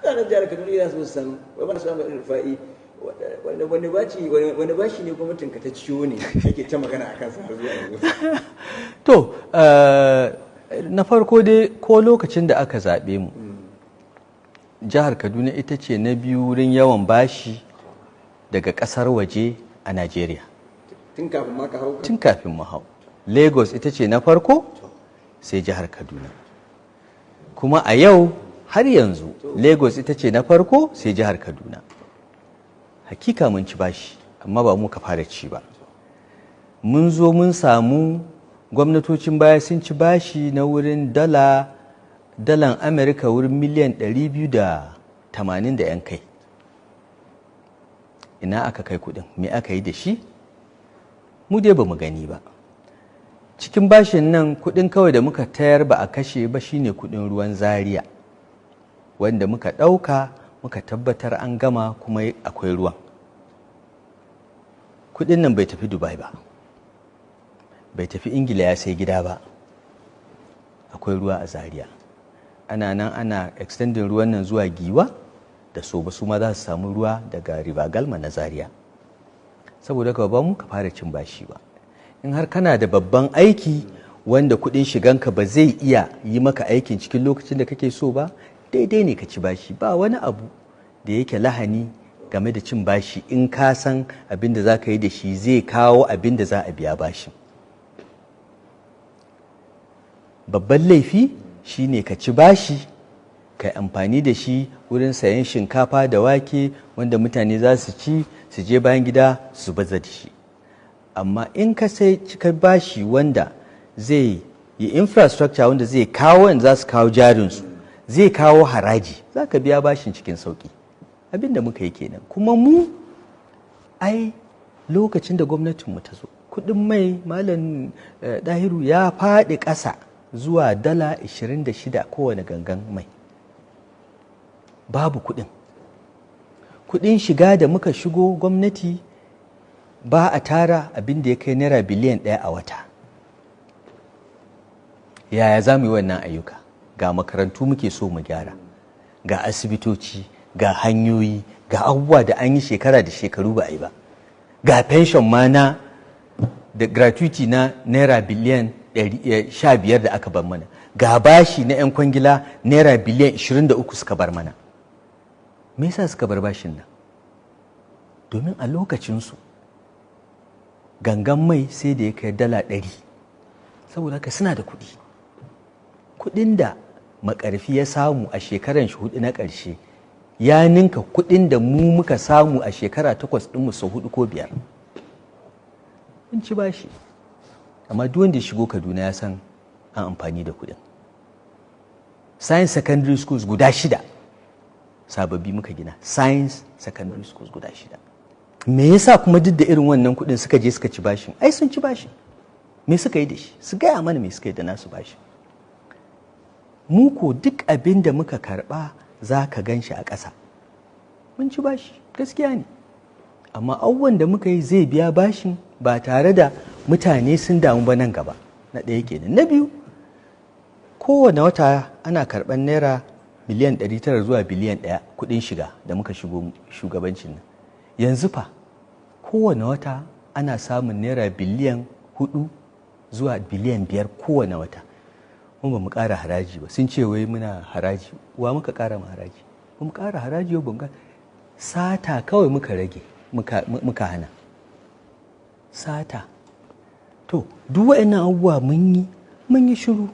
mutanen jihar Kaduna ya so san wai mana samu Rufa'i wani bashi ne gwamnatin ka ta ciyo ne yake ta magana akan sa har zuwa yanzu. To na farko dai ko lokacin da aka zaɓe mu jihar Kaduna ita ce na biyu wurin yawan bashi daga ƙasar waje a Najeriya. Tun kafin ma ka hau? Tun kafin mu hau. Lagos ita ce na farko sai jihar Kaduna. Kuma a yau har yanzu Lagos ita ce na farko sai jihar Kaduna. Hakika mun ci bashi amma ba mu ka fara ci ba. Mun zo mun samu gwamnatocin baya sun ci bashi na wurin dalan Amerika wurin miliyan 280 da 'yan kai. Ina aka kai kudin, me aka yi da shi? Mu dai ba mu gani ba. Cikin bashin nan kudin kawai da muka tayar ba a kashe ba shine kudin ruwan Zaria, wanda muka ɗauka muka tabbatar an gama kuma akwai ruwan. Kudin nan bai tafi Dubai ba, bai tafi Ingila ya sai gida ba, akwai ruwa a Zaria. Ana nan ana extending ruwan nan zuwa Giwa da Soba, su ma za su samu ruwa daga River Galma na Zaria. Saboda ka ba mu ka fara cin bashi ba. In har kana da babban aiki wanda kudin shiganka ba zai iya yi maka aikin cikin lokacin da kake so ba, daidai ne ka ci bashi. Ba wani abu da yake lahani game da cin bashi in ka san abin da za ka yi da shi zai kawo abin da za a biya bashin. Babban laifi shine ka ci bashi ka amfani da shi wurin sayan shinkafa da wake wanda mutane za su ci su je bayan gida su baza da shi. Amma in ka sai cika bashi wanda zai yi infrastructure wanda zai kawo wanda za su kawo jarinsu, zai kawo haraji, za ka biya bashin cikin sauki. Abin da muka yi kenan. Kuma mu ai lokacin da gwamnatinmu ta zo kudin mai malam Dahiru ya faɗi ƙasa zuwa dala 26 kowane gangan mai. Babu kudin shiga da muka shigo gwamnati ba a tara abin da ya kai naira biliyan 1 a wata. Yaya za mu yi wannan ayyuka? Ga makarantu muke so mu gyara, ga asibitoci, ga hanyoyi, ga abubuwa da an yi shekara da shekaru ba a yi ba, ga pension ma na da gratuity na naira biliyan 15 da aka bar mana, ga bashi na 'yan kwangila naira biliyan 23 suka bar mana. Me yasa suka bar bashin nan? Domin a lokacinsu gangan mai sai da ya kai dala 100. Saboda haka suna da kuɗi. Kuɗin da Makarfi ya samu a shekaran shi 4 na ƙarshe ya ninka kuɗin da mu muka samu a shekara 8 ɗinmu sau 4 ko 5. Mun ci bashi. Amma duk wanda ya shigo Kaduna ya san an amfani da kuɗin. Science secondary schools guda 6 sababbi muka gina. Science secondary schools guda 6. Me yasa kuma duk da irin wannan kuɗin suka je suka ci bashin? Ai sun ci bashin. Me suka yi da shi? Su gaya mana me suka yi da nasu bashin. Mu ko duk abin da muka karɓa za ka gan shi a ƙasa. Mun ci bashi, gaskiya ne. Amma abubuwan da muka yi zai biya bashin ba tare da mutane sun damu ba nan gaba. Na ɗaya kenan. Na biyu, kowane wata ana karɓar naira miliyan 900 zuwa biliyan 1 kuɗin shiga da muka shigo shugabancin nan. Yanzu fa kowane wata ana samun naira biliyan 4 zuwa biliyan 5 kowane wata. Mun ba mu ƙara haraji ba. Sun ce wai muna haraji. Wa muka ƙara ma haraji? Ba mu ƙara haraji ba mu sata kawai muka rage muka hana. Sata. To duk waɗannan abubuwa mun yi shiru.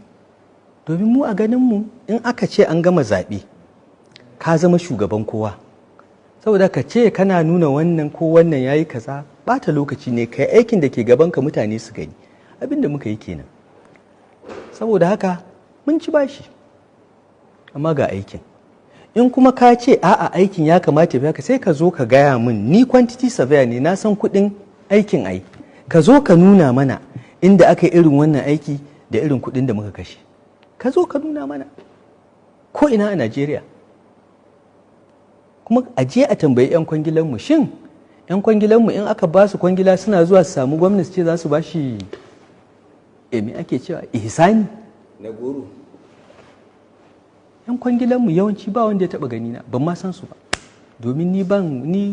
Domin mu a ganin mu in aka ce an gama zaɓe ka zama shugaban kowa. Saboda ka ce kana nuna wannan ko wannan yayi kaza ɓata lokaci ne kai aikin da ke gabanka mutane su gani. Abin da muka yi kenan. Saboda haka mun ci bashi amma ga aikin. In kuma ka ce a'a aikin ya kamata ya ka sai ka zo ka gaya min, ni quantity surveyor ne, na san kuɗin aikin ai. Ka zo ka nuna mana inda aka yi irin wannan aiki da irin kuɗin da muka kashe. Ka zo ka nuna mana ko ina a Najeriya. Kuma a je a tambayi 'yan kwangilanmu, shin 'yan kwangilanmu in aka ba su kwangila suna zuwa su samu gwamnati ce za su ba shi me ake cewa ihsani na goro. yan kwangilanmu yawanci ba wanda ya taba gani na, ban ma san su ba, domin ni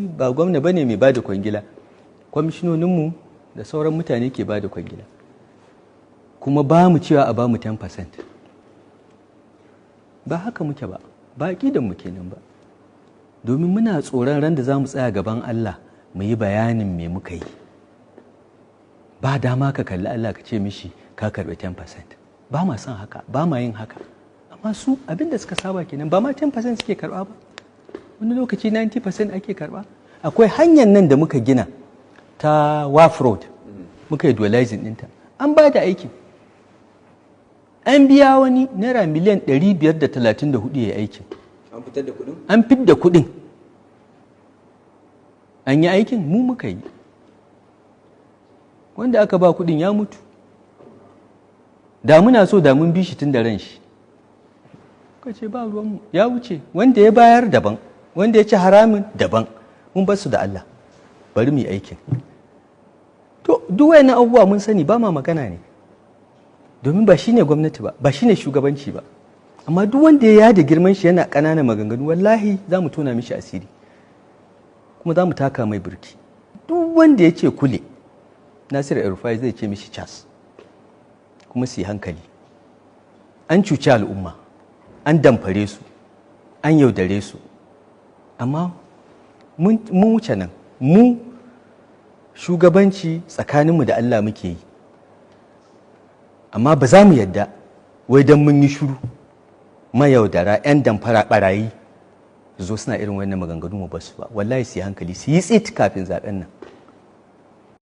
ba gwamna bane mai bada kwangila, kwamishinoninmu da sauran mutane ke bada kwangila, kuma ba mu cewa a ba mu 10%. Ba haka muke ba aƙidan mu kenan ba, domin muna tsoron ran da za mu tsaya gaban Allah mu yi bayanin me muka yi. Ba dama ka kalli Allah ka ce mishi ka karɓi 10%. Ba ma son haka, ba ma yin haka. Amma su abinda suka saba kenan, ba ma 10% suke karɓa ba, wani lokaci 90% ake karɓa. Akwai hanyar nan da muka gina ta WAF Road, muka yi dualizing ɗinta, an ba da aikin, an biya wani naira miliyan 534 ya yi aikin. An fitar da kuɗin? An fidda kuɗin, an yi aikin, mu muka yi. Wanda aka ba kuɗin ya mutu, da muna so da mun bi shi tun da ran shi. Ka ce ba ruwanmu, ya wuce, wanda ya bayar daban, wanda ya ci haramin daban, mun bar su da Allah, bari mu yi aikin. To duk wayannan abubuwa mun sani, ba ma magana ne, domin ba shine gwamnati ba, ba shine shugabanci ba. Amma duk wanda ya yada girman shi yana ƙananan maganganu, wallahi za mu tona mishi asiri, kuma za mu taka mai burki. Duk wanda ya ce kule, Nasiru El-Rufai zai ce mishi cas, kuma su yi hankali. An cuci al'umma, an damfare su, an yaudare su, amma mun wuce nan. Mu shugabanci tsakaninmu da Allah muke yi, amma ba za mu yadda wai don mun yi shuru mayaudara 'yan damfara barayi zo suna irin wannan maganganu mu basu ba. Wallahi su yi hankali, su yi tsit kafin zaben nan.